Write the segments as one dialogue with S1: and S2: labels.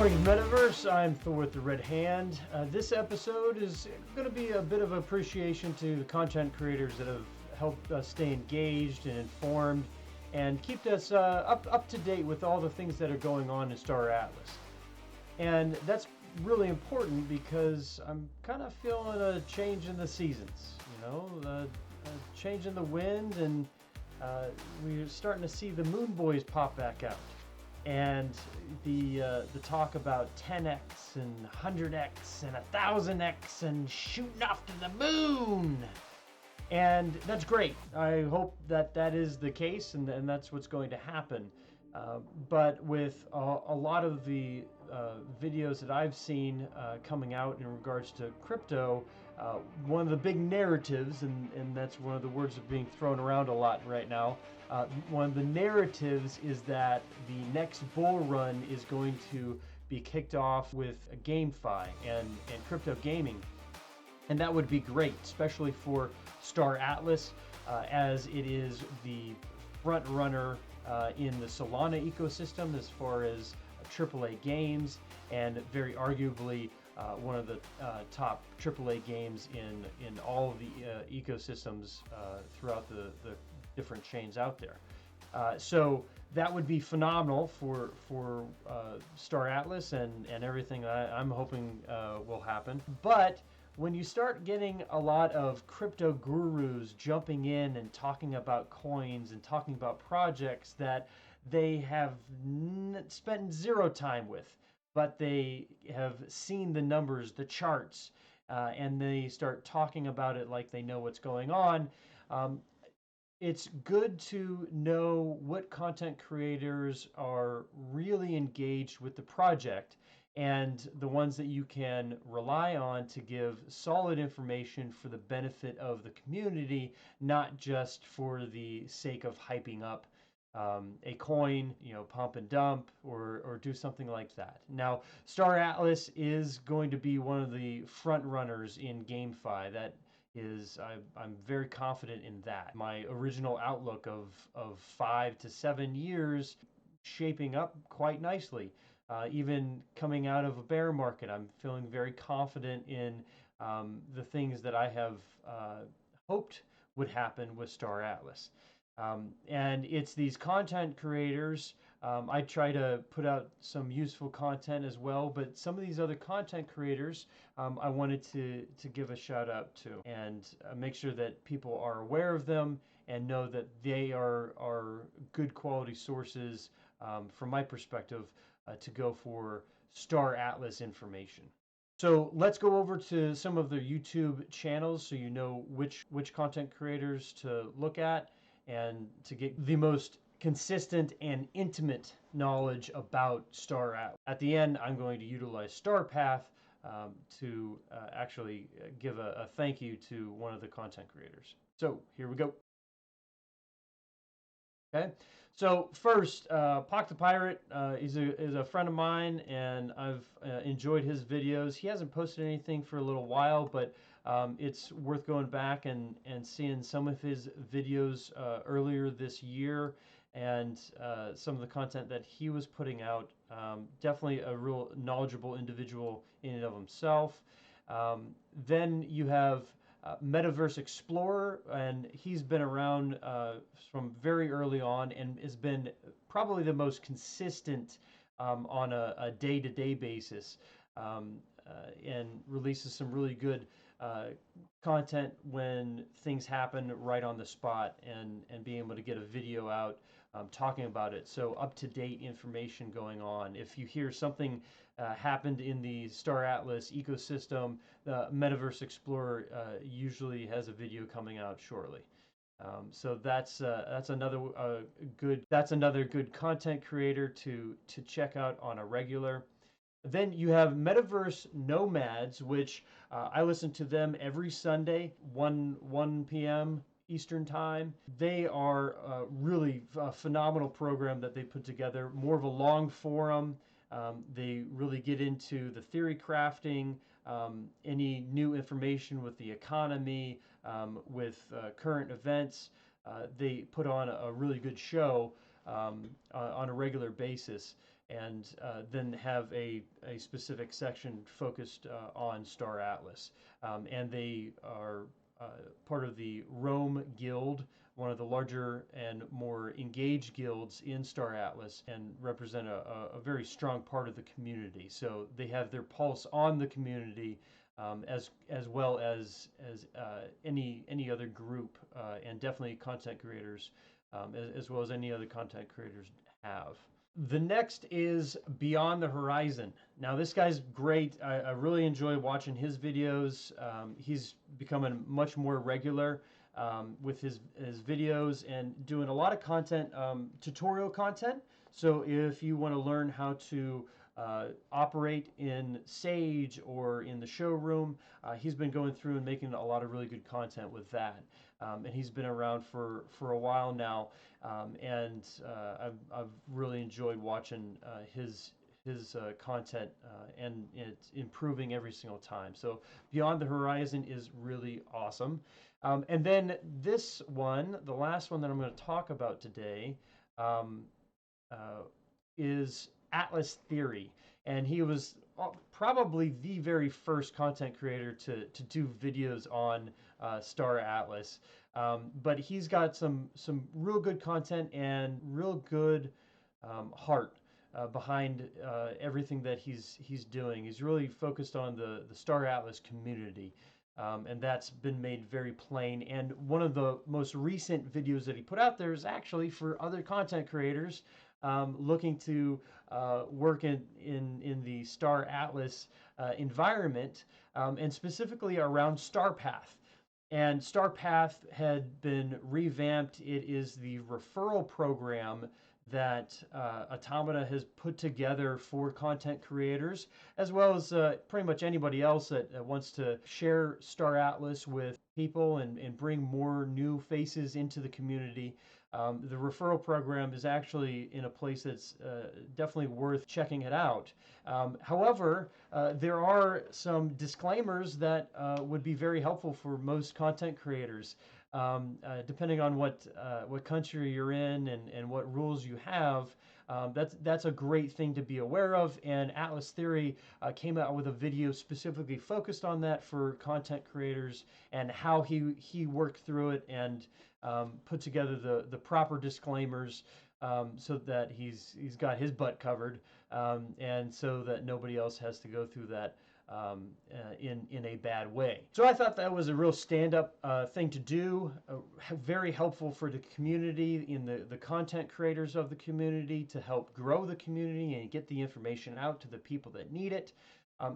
S1: Greetings, Metaverse. I'm Thor with the Red Hand. This episode is going to be a bit of appreciation to the content creators that have helped us stay engaged and informed and kept us up to date with all the things that are going on in Star Atlas. And that's really important because I'm kind of feeling a change in the seasons, a change in the wind, and we're starting to see the Moon Boys pop back out. And the talk about 10x and 100x and 1000x and shooting off to the moon. And that's great. I hope that that is the case and that's what's going to happen. But with a lot of the videos that I've seen coming out in regards to crypto, one of the big narratives, and that's one of the words that are being thrown around a lot right now, one of the narratives is that the next bull run is going to be kicked off with GameFi and crypto gaming. And that would be great, especially for Star Atlas, as it is the front runner in the Solana ecosystem as far as AAA games, and very arguably one of the top AAA games in all of the ecosystems throughout the different chains out there. So that would be phenomenal for Star Atlas and everything I'm hoping will happen. But when you start getting a lot of crypto gurus jumping in and talking about coins and talking about projects that they have spent zero time with, but they have seen the numbers, the charts, and they start talking about it like they know what's going on, it's good to know what content creators are really engaged with the project and the ones that you can rely on to give solid information for the benefit of the community, not just for the sake of hyping up a coin, pump and dump, or do something like that. Now, Star Atlas is going to be one of the front runners in GameFi. That is, I'm very confident in that. My original outlook of 5 to 7 years shaping up quite nicely. Even coming out of a bear market, I'm feeling very confident in the things that I have hoped would happen with Star Atlas. And it's these content creators. I try to put out some useful content as well, but some of these other content creators I wanted to give a shout out to and make sure that people are aware of them and know that they are good quality sources from my perspective to go for Star Atlas information. So let's go over to some of the YouTube channels so you know which content creators to look at and to get the most consistent and intimate knowledge about Star Atlas. At the end, I'm going to utilize Star Path to actually give a thank you to one of the content creators. So here we go. Okay, so first, Pock the Pirate is a friend of mine, and I've enjoyed his videos. He hasn't posted anything for a little while, but it's worth going back and seeing some of his videos earlier this year and some of the content that he was putting out. Definitely a real knowledgeable individual in and of himself. Then you have Metaverse Explorer, and he's been around from very early on and has been probably the most consistent on a day-to-day basis, and releases some really good content when things happen right on the spot, and being able to get a video out talking about it. So up-to-date information going on. If you hear something happened in the Star Atlas ecosystem, the Metaverse Explorer usually has a video coming out shortly. So that's another good content creator to check out on a regular. Then you have Metaverse Nomads, which I listen to them every Sunday, 1 p.m. Eastern Time. They are really a phenomenal program that they put together, more of a long forum. They really get into the theory crafting, any new information with the economy, with current events. They put on a really good show on a regular basis. and then have a specific section focused on Star Atlas. And they are part of the Rome Guild, one of the larger and more engaged guilds in Star Atlas, and represent a very strong part of the community. So they have their pulse on the community, as well as any other group, and definitely content creators, as well as any other content creators have. The next is Beyond the Horizon. Now, this guy's great. I really enjoy watching his videos. He's becoming much more regular with his videos and doing a lot of content, tutorial content. So if you want to learn how to operate in Sage or in the showroom, he's been going through and making a lot of really good content with that. And he's been around for a while now, and I've really enjoyed watching his content, and it's improving every single time. So Beyond the Horizon is really awesome. And then this one, the last one that I'm going to talk about today, um, is Atlas Theory. And he was probably the very first content creator to do videos on Star Atlas. But he's got some real good content and real good heart behind everything that he's doing. He's really focused on the Star Atlas community. And that's been made very plain. And one of the most recent videos that he put out there is actually for other content creators looking to work in the Star Atlas environment, and specifically around Star Path. And Star Path had been revamped. It is the referral program that Automata has put together for content creators, as well as pretty much anybody else that wants to share Star Atlas with people and bring more new faces into the community. The referral program is actually in a place that's definitely worth checking it out. However, there are some disclaimers that would be very helpful for most content creators. Depending on what country you're in and what rules you have, that's a great thing to be aware of. And Atlas Theory came out with a video specifically focused on that for content creators and how he worked through it and put together the proper disclaimers, so that he's got his butt covered, and so that nobody else has to go through that in a bad way. So I thought that was a real stand-up thing to do, very helpful for the community, in the content creators of the community, to help grow the community and get the information out to the people that need it.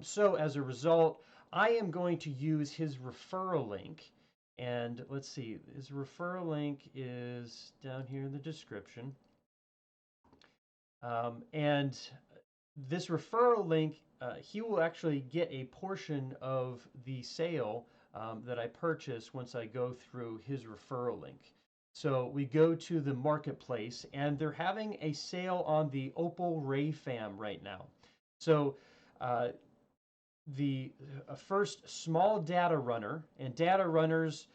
S1: So as a result, I am going to use his referral link. And let's see, his referral link is down here in the description. And this referral link, he will actually get a portion of the sale that I purchase once I go through his referral link. So we go to the marketplace, and they're having a sale on the Opal Rayfam right now. So the first small data runner, and data runners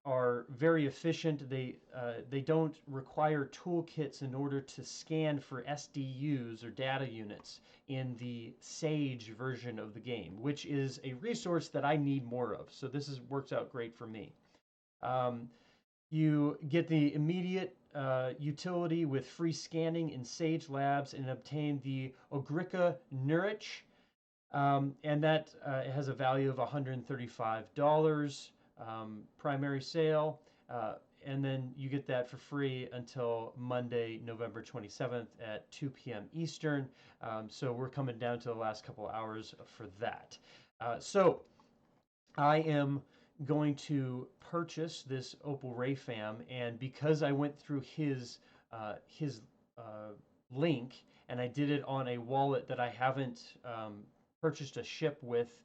S1: are very efficient. They don't require toolkits in order to scan for SDUs or data units in the Sage version of the game, which is a resource that I need more of. So this works out great for me. You get the immediate utility with free scanning in Sage Labs and obtain the Ogrica Nurich, and that has a value of $135, primary sale, and then you get that for free until Monday, November 27th at 2 p.m. Eastern. So we're coming down to the last couple hours for that. So I am going to purchase this Opal Rayfam, and because I went through his link, and I did it on a wallet that I haven't purchased a ship with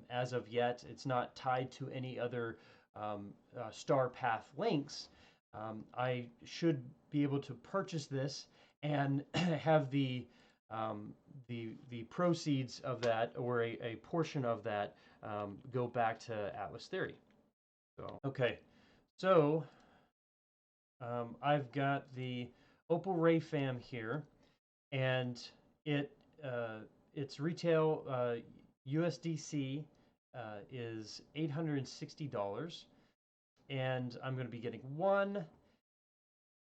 S1: as of yet. It's not tied to any other Star Path links. I should be able to purchase this and have the proceeds of that, or a portion of that, go back to Atlas Theory. So okay, so I've got the Opal Rayfam here. and it its retail USDC is $860, and I'm going to be getting one.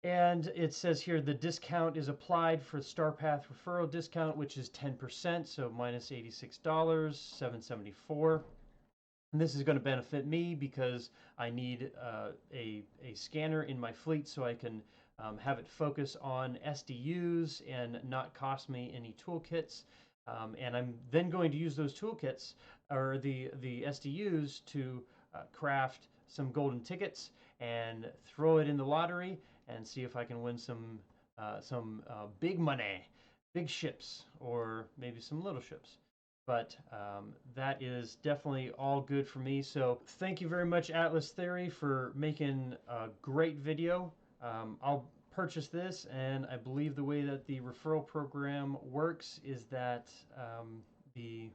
S1: And it says here the discount is applied for StarPath referral discount, which is 10%, so minus $86, $774. And this is going to benefit me because I need a scanner in my fleet so I can have it focus on SDUs and not cost me any toolkits. And I'm then going to use those toolkits or the SDUs to craft some golden tickets and throw it in the lottery and see if I can win some big money, big ships, or maybe some little ships. But that is definitely all good for me. So thank you very much, Atlas Theory, for making a great video. I'll purchase this, and I believe the way that the referral program works is that the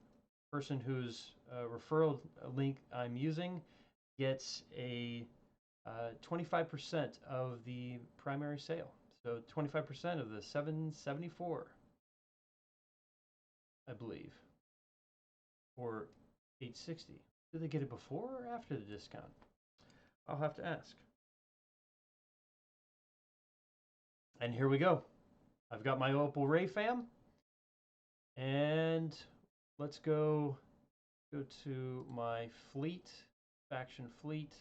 S1: person whose referral link I'm using gets a 25% of the primary sale. So 25% of the 774, I believe, or 860. Did they get it before or after the discount? I'll have to ask. And here we go. I've got my Opal Rayfam, and let's go to my fleet, faction fleet.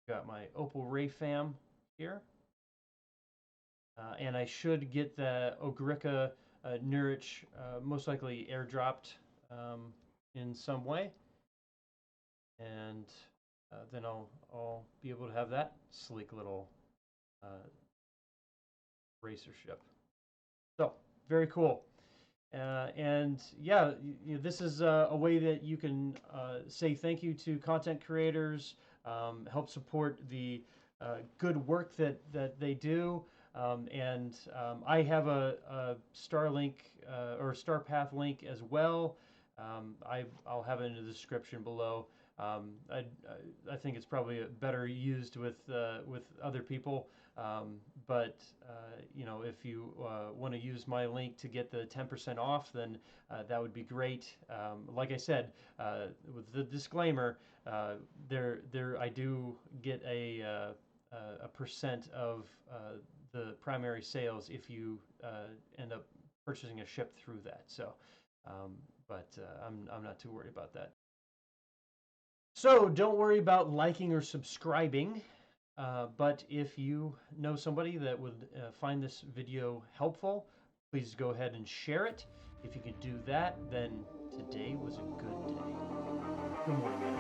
S1: Got my Opal Rayfam here. And I should get the Ogrica Nurich most likely airdropped in some way. And then I'll be able to have that sleek little racer ship. So, very cool. And yeah, this is a way that you can say thank you to content creators, help support the good work that they do. I have a Starlink or StarPath link as well. I'll have it in the description below. I think it's probably better used with other people. But if you want to use my link to get the 10% off, then that would be great. Like I said, with the disclaimer, I do get a percent of the primary sales if you end up purchasing a ship through that. So, I'm not too worried about that. So don't worry about liking or subscribing. But if you know somebody that would find this video helpful, please go ahead and share it. If you could do that, then today was a good day. Good morning,